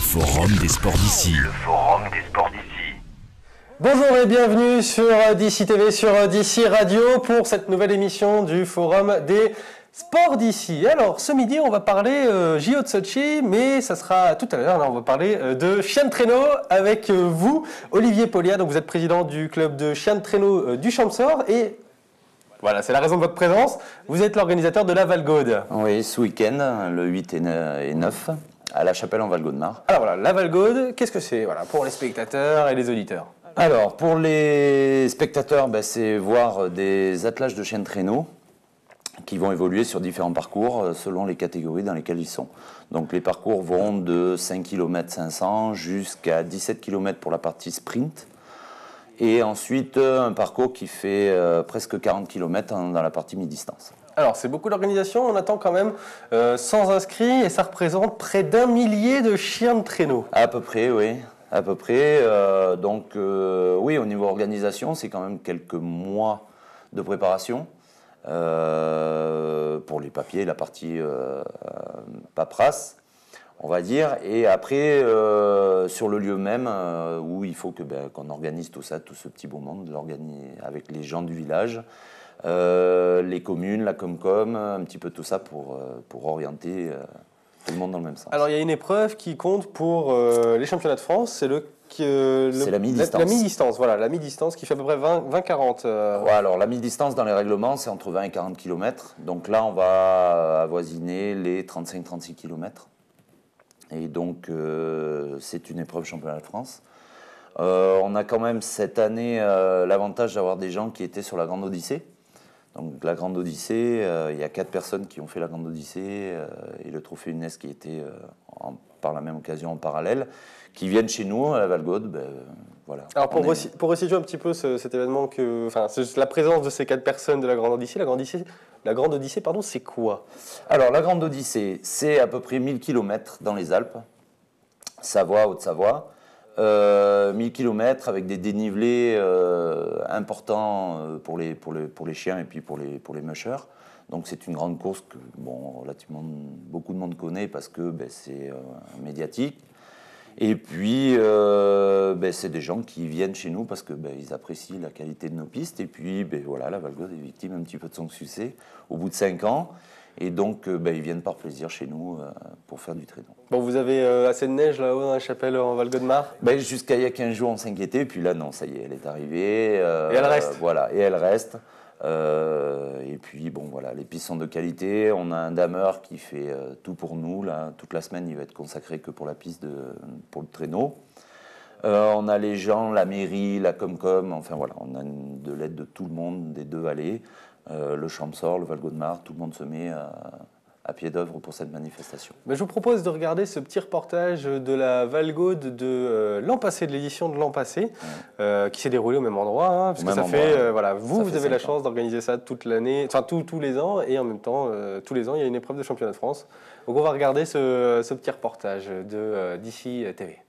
Forum des sports d'ici. Bonjour et bienvenue sur d'ici TV, sur d'ici Radio pour cette nouvelle émission du Forum des sports d'ici. Alors ce midi on va parler JO de Sochi, mais ça sera tout à l'heure. Là on va parler de chien de traîneau avec vous, Olivier Pollia. Donc vous êtes président du club de chiens de traîneau du Champsaur et voilà, c'est la raison de votre présence. Vous êtes l'organisateur de la Valgaude. Oui, ce week-end, le 8 et 9, à la Chapelle en Valgaudemar. Alors voilà, la Valgaude, qu'est-ce que c'est pour les spectateurs et les auditeurs? Alors, pour les spectateurs, c'est voir des attelages de chiens de traîneau qui vont évoluer sur différents parcours selon les catégories dans lesquelles ils sont. Donc les parcours vont de 5 km 500 jusqu'à 17 km pour la partie sprint. Et ensuite, un parcours qui fait presque 40 km dans la partie mi-distance. Alors, c'est beaucoup d'organisations, on attend quand même 100 inscrits et ça représente près d'1 millier de chiens de traîneau. À peu près, oui. À peu près. Oui, au niveau organisation, c'est quand même quelques mois de préparation pour les papiers, la partie paperasse, on va dire. Et après, sur le lieu même, où il faut qu'on organise tout ça, tout ce petit beau monde, avec les gens du village, les communes, la Comcom, un petit peu tout ça pour orienter tout le monde dans le même sens. Alors il y a une épreuve qui compte pour les championnats de France, c'est la mi-distance. La mi-distance, voilà, la mi-distance qui fait à peu près 20-40. Ouais, alors la mi-distance dans les règlements, c'est entre 20 et 40 km. Donc là, on va avoisiner les 35-36 km. Et donc, c'est une épreuve championnat de France. On a quand même cette année l'avantage d'avoir des gens qui étaient sur la Grande Odyssée. Donc la Grande Odyssée, il y a 4 personnes qui ont fait la Grande Odyssée et le trophée UNES qui était par la même occasion en parallèle, qui viennent chez nous à la Valgaude. Voilà. Alors pour resituer un petit peu cet événement, la présence de ces 4 personnes de la Grande Odyssée, la Grande Odyssée, c'est quoi? Alors la Grande Odyssée, c'est à peu près 1000 km dans les Alpes, Savoie, Haute-Savoie. 1000 km avec des dénivelés importants pour les chiens et puis pour les mushers. Donc c'est une grande course que relativement beaucoup de monde connaît parce que c'est médiatique. Et puis c'est des gens qui viennent chez nous parce que ils apprécient la qualité de nos pistes. Et puis voilà, la Valgaude est victime un petit peu de son succès au bout de 5 ans. Et donc, ils viennent par plaisir chez nous pour faire du traîneau. Bon, vous avez assez de neige là-haut dans la chapelle en Valgaudemar? Jusqu'à il y a 15 jours, on s'inquiétait. Et puis là, non, ça y est, elle est arrivée. Et elle reste. Voilà, et elle reste. Et puis, voilà, les pistes sont de qualité. On a un dameur qui fait tout pour nous. Là, toute la semaine, il va être consacré que pour la piste, pour le traîneau. On a les gens, la mairie, la Comcom. Enfin, voilà, on a de l'aide de tout le monde, des 2 vallées. Le Champsaur, le Valgaudemar, tout le monde se met à pied d'œuvre pour cette manifestation. Je vous propose de regarder ce petit reportage de la Valgaude de l'an passé, de l'édition de l'an passé, qui s'est déroulée au même endroit, parce que ça fait, vous avez la chance d'organiser ça toute l'année, enfin tous les ans, et en même temps, tous les ans, il y a une épreuve de championnat de France. Donc on va regarder ce petit reportage de d'ici TV.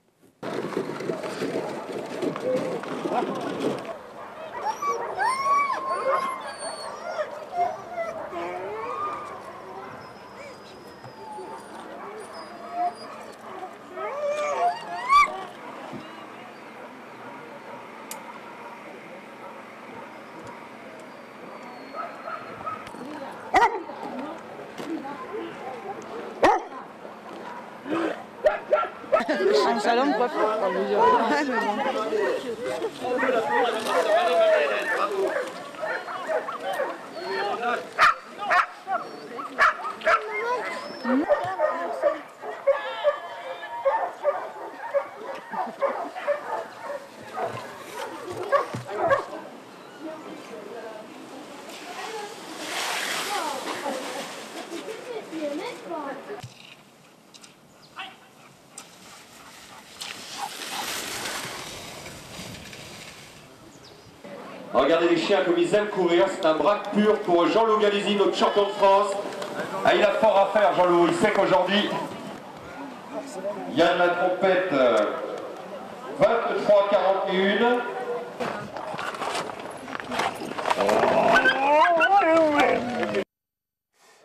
Un salon, quoi. Regardez les chiens comme ils aiment courir, c'est un braque pur pour Jean-Loup Galési, notre champion de France. Ah, il a fort à faire, Jean-Loup, il sait qu'aujourd'hui, Yann la trompette, 23-41.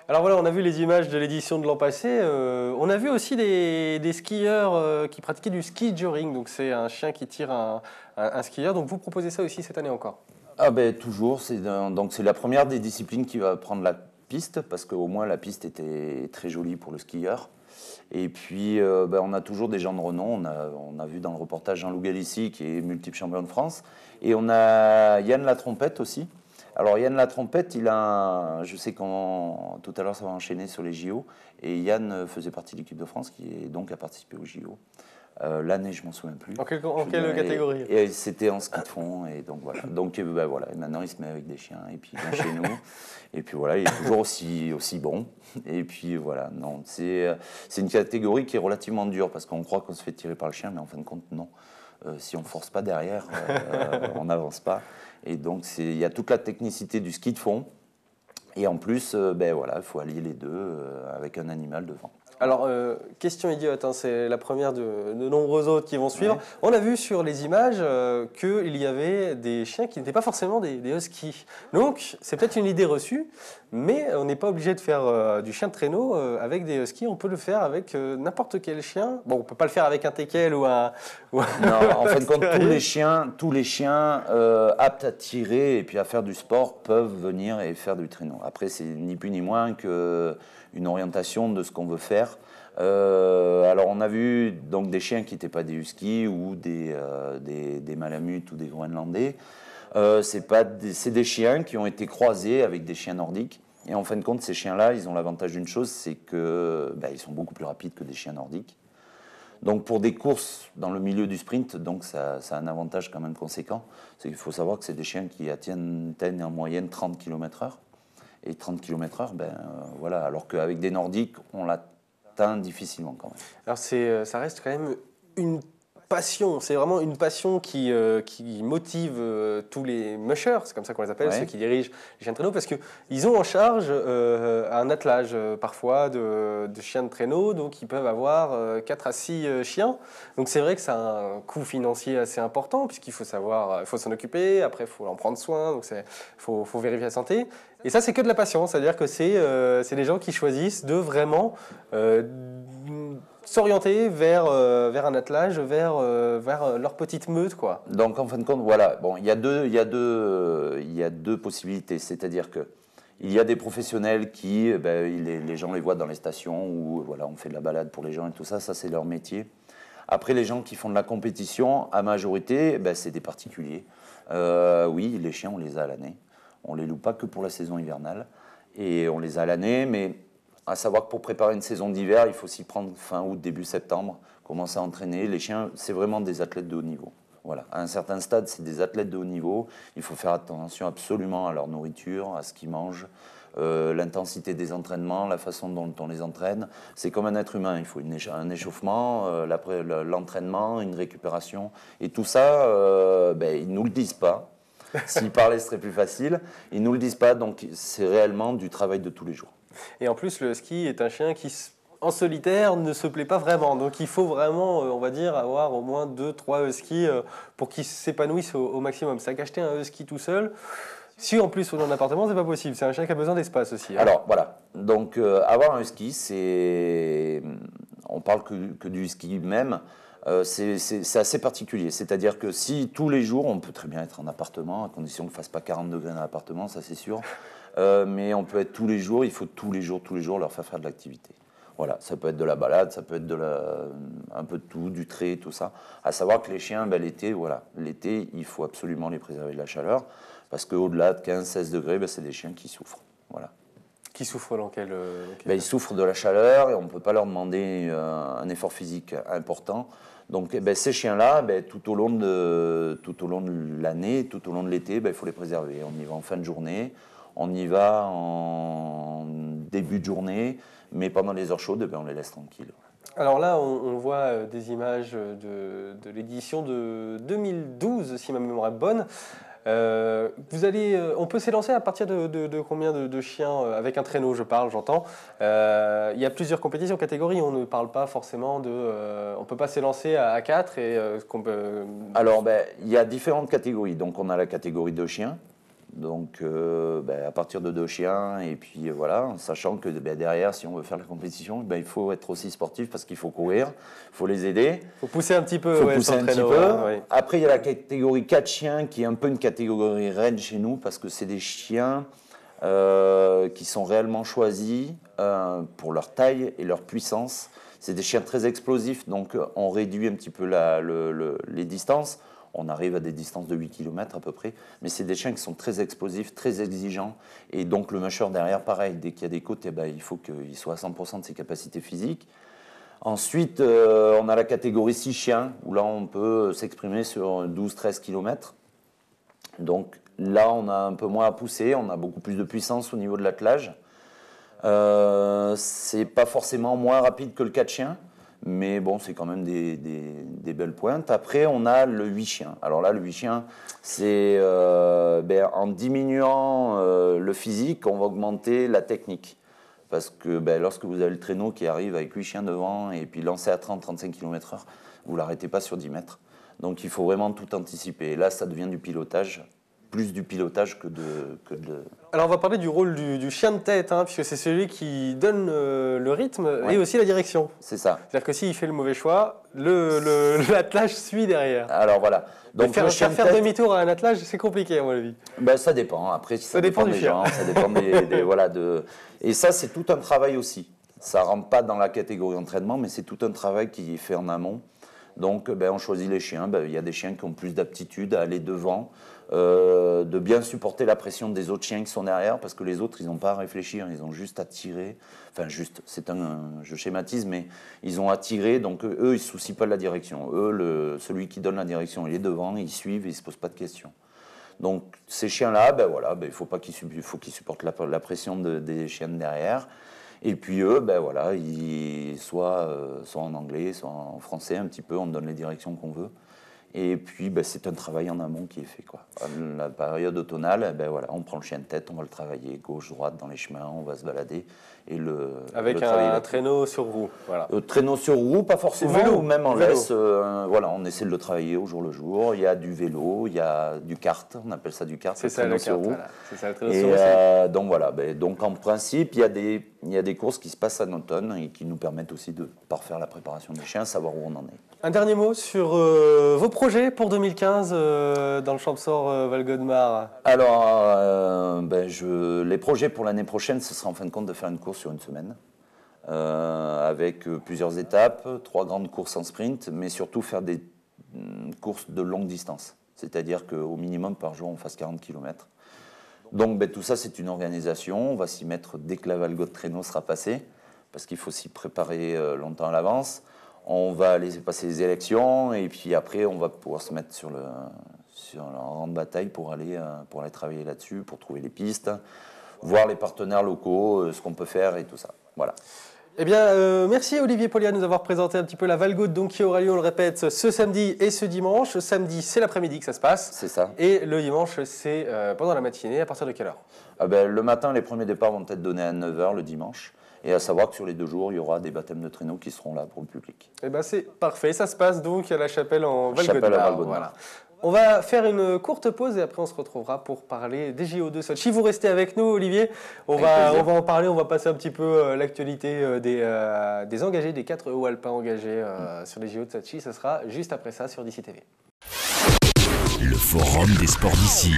Alors voilà, on a vu les images de l'édition de l'an passé. On a vu aussi des skieurs qui pratiquaient du ski joring. Donc c'est un chien qui tire un skieur. Donc vous proposez ça aussi cette année encore? Ah ben toujours, donc c'est la première des disciplines qui va prendre la piste, parce qu'au moins la piste était très jolie pour le skieur. Et puis on a toujours des gens de renom. On a vu dans le reportage Jean-Loup Galici, qui est multiple champion de France. Et on a Yann La Trompette aussi. Alors Yann La Trompette, je sais qu'on tout à l'heure ça va enchaîner sur les JO, et Yann faisait partie de l'équipe de France qui a participé aux JO. L'année, je m'en souviens plus. En quelle catégorie? Et c'était en ski de fond, et donc voilà. Donc voilà, et maintenant il se met avec des chiens, et puis il vient chez nous, et puis voilà, il est toujours aussi bon. Et puis voilà, non, c'est une catégorie qui est relativement dure, parce qu'on croit qu'on se fait tirer par le chien, mais en fin de compte, non. Si on ne force pas derrière, on n'avance pas. Et donc, il y a toute la technicité du ski de fond. Et en plus, il faut allier les deux avec un animal devant. Alors, question idiote, hein, c'est la première de nombreux autres qui vont suivre. Ouais. On a vu sur les images qu'il y avait des chiens qui n'étaient pas forcément des huskies. Donc, c'est peut-être une idée reçue, mais on n'est pas obligé de faire du chien de traîneau avec des huskies. On peut le faire avec n'importe quel chien. Bon, on ne peut pas le faire avec un teckel ou un... Non, en fin de compte, tous les chiens aptes à tirer et puis à faire du sport peuvent venir et faire du traîneau. Après, c'est ni plus ni moins qu'une orientation de ce qu'on veut faire. Alors, on a vu donc des chiens qui n'étaient pas des huskies ou des malamutes ou des groenlandais. C'est des chiens qui ont été croisés avec des chiens nordiques. Et en fin de compte, ces chiens-là, ils ont l'avantage d'une chose, c'est qu'ils sont beaucoup plus rapides que des chiens nordiques. Donc pour des courses dans le milieu du sprint, donc ça a un avantage quand même conséquent. C'est qu'il faut savoir que c'est des chiens qui atteignent en moyenne 30 km/h. Et 30 km/h, voilà, alors qu'avec des nordiques, on l'atteint difficilement quand même. Alors ça reste quand même une passion, c'est vraiment une passion qui motive tous les mushers, c'est comme ça qu'on les appelle, ceux qui dirigent les chiens de traîneau, parce qu'ils ont en charge un attelage parfois de chiens de traîneau, donc ils peuvent avoir 4 à 6 chiens. Donc c'est vrai que ça a un coût financier assez important, puisqu'il faut savoir, il faut s'en occuper, après il faut en prendre soin, donc il faut vérifier la santé. Et ça, c'est que de la passion, c'est-à-dire que c'est des gens qui choisissent de vraiment s'orienter vers un attelage, vers leur petite meute, quoi. Donc en fin de compte, voilà, bon, il y a deux possibilités, c'est-à-dire que il y a des professionnels qui, les gens les voient dans les stations où voilà, on fait de la balade pour les gens et tout ça, c'est leur métier. Après, les gens qui font de la compétition, à majorité, c'est des particuliers. Oui, les chiens, on les a à l'année. On ne les loue pas que pour la saison hivernale. Et on les a à l'année, mais à savoir que pour préparer une saison d'hiver, il faut s'y prendre fin août, début septembre, commencer à entraîner. Les chiens, c'est vraiment des athlètes de haut niveau. Voilà. À un certain stade, c'est des athlètes de haut niveau. Il faut faire attention absolument à leur nourriture, à ce qu'ils mangent, l'intensité des entraînements, la façon dont on les entraîne. C'est comme un être humain. Il faut un échauffement, l'entraînement, une récupération. Et tout ça, ils ne nous le disent pas. S'ils parlaient, ce serait plus facile. Ils ne nous le disent pas, donc c'est réellement du travail de tous les jours. Et en plus, le husky est un chien qui, en solitaire, ne se plaît pas vraiment. Donc il faut vraiment, on va dire, avoir au moins 2-3 huskies pour qu'ils s'épanouissent au maximum. C'est qu'acheter un husky tout seul, si en plus on est en appartement, c'est pas possible. C'est un chien qui a besoin d'espace aussi. Hein. Alors voilà, donc avoir un husky, on parle que du husky même. C'est assez particulier, c'est-à-dire que si tous les jours, on peut très bien être en appartement, à condition qu'on ne fasse pas 40 degrés dans l'appartement, ça c'est sûr, mais on peut être tous les jours, il faut tous les jours leur faire de l'activité. Voilà, ça peut être de la balade, ça peut être un peu de tout, du trait, tout ça. À savoir que les chiens, l'été, il faut absolument les préserver de la chaleur, parce qu'au-delà de 15-16 degrés, c'est des chiens qui souffrent. Voilà. Qui souffrent dans quel ils souffrent de la chaleur et on ne peut pas leur demander un effort physique important. Donc ces chiens-là, tout au long de l'année, tout au long de l'été, il faut les préserver. On y va en fin de journée, on y va en début de journée, mais pendant les heures chaudes, on les laisse tranquilles. Alors là, on voit des images de l'édition de 2012, si ma mémoire est bonne. On peut s'élancer à partir de combien de chiens avec un traîneau, j'entends. Il y a plusieurs compétitions, catégories. On ne parle pas forcément on ne peut pas s'élancer à 4 et Alors, il y a différentes catégories. Donc, on a la catégorie de chiens. Donc à partir de 2 chiens, et puis voilà, sachant que derrière, si on veut faire la compétition, il faut être aussi sportif parce qu'il faut courir, il faut les aider. Il faut pousser un petit peu. Faut pousser un petit peu. Ouais. Après, il y a la catégorie 4 chiens qui est un peu une catégorie reine chez nous parce que c'est des chiens qui sont réellement choisis pour leur taille et leur puissance. C'est des chiens très explosifs, donc on réduit un petit peu les distances. On arrive à des distances de 8 km à peu près, mais c'est des chiens qui sont très explosifs, très exigeants. Et donc le musher derrière, pareil, dès qu'il y a des côtes, il faut qu'il soit à 100% de ses capacités physiques. Ensuite, on a la catégorie 6 chiens, où là on peut s'exprimer sur 12-13 km. Donc là, on a un peu moins à pousser, on a beaucoup plus de puissance au niveau de l'attelage. C'est pas forcément moins rapide que le 4 chiens, mais bon, c'est quand même des belles pointes. Après, on a le 8 chiens. Alors là, le 8 chiens, c'est en diminuant le physique, on va augmenter la technique. Parce que lorsque vous avez le traîneau qui arrive avec 8 chiens devant et puis lancé à 30-35 km/h, vous ne l'arrêtez pas sur 10 mètres. Donc il faut vraiment tout anticiper. Et là, ça devient du pilotage, plus du pilotage que de... Alors on va parler du rôle du chien de tête, puisque c'est celui qui donne le rythme et aussi la direction. C'est ça. C'est-à-dire que s'il fait le mauvais choix, l'attelage suit derrière. Alors voilà. Donc faire demi-tour à un attelage, c'est compliqué à mon avis. Ça dépend. Après, ça dépend des gens, ça dépend Et ça, c'est tout un travail aussi. Ça ne rentre pas dans la catégorie entraînement, mais c'est tout un travail qui est fait en amont. Donc, on choisit les chiens. Il y a des chiens qui ont plus d'aptitude à aller devant, de bien supporter la pression des autres chiens qui sont derrière, parce que les autres, ils n'ont pas à réfléchir, ils ont juste à tirer. Enfin, je schématise, mais ils ont à tirer, donc eux, ils ne se soucient pas de la direction. Eux, celui qui donne la direction, il est devant, ils suivent et ils ne se posent pas de questions. Donc, ces chiens-là, il faut qu'ils supportent la pression des chiens de derrière. Et puis eux, soit en anglais, soit en français un petit peu, on donne les directions qu'on veut. Et puis c'est un travail en amont qui est fait, quoi. La période automnale, on prend le chien de tête, on va le travailler gauche, droite dans les chemins, on va se balader. Avec un traîneau sur roue. Voilà. Traîneau sur roue, pas forcément, vélo, ou même en laisse. On essaie de le travailler au jour le jour. Il y a du vélo, il y a du kart, on appelle ça du kart. C'est ça, le kart. Voilà. C'est ça, le traîneau sur roue. Donc voilà, donc en principe, il y a des courses qui se passent en automne et qui nous permettent aussi de parfaire la préparation des chiens, savoir où on en est. Un dernier mot sur vos projets pour 2015 dans le Champsaur Val-Godemar. Alors, les projets pour l'année prochaine, ce sera en fin de compte de faire une course sur une semaine, avec plusieurs étapes, 3 grandes courses en sprint, mais surtout faire des courses de longue distance. C'est-à-dire qu'au minimum par jour, on fasse 40 km. Donc tout ça, c'est une organisation. On va s'y mettre dès que la Valgo de traîneau sera passée, parce qu'il faut s'y préparer longtemps à l'avance. On va laisser passer les élections et puis après, on va pouvoir se mettre sur le rang de bataille pour aller travailler là-dessus, pour trouver les pistes, voir les partenaires locaux, ce qu'on peut faire et tout ça. Voilà. Eh bien, merci Olivier Polliat de nous avoir présenté un petit peu la Valgaude, donc qui aura lieu, on le répète, ce samedi et ce dimanche. Samedi, c'est l'après-midi que ça se passe. C'est ça. Et le dimanche, c'est pendant la matinée. À partir de quelle heure ? Le matin, les premiers départs vont être donnés à 9h le dimanche. Et à savoir que sur les 2 jours, il y aura des baptêmes de traîneau qui seront là pour le public. Eh bien, c'est parfait. Ça se passe donc à la chapelle en Val-Godemar. Voilà. On va faire une courte pause et après on se retrouvera pour parler des JO de Sochi. Vous restez avec nous, Olivier. On va en parler, on va passer un petit peu l'actualité des engagés, des 4 hauts alpins engagés sur les JO de Sochi. Ça sera juste après ça sur DC TV. Le Forum des sports d'ici.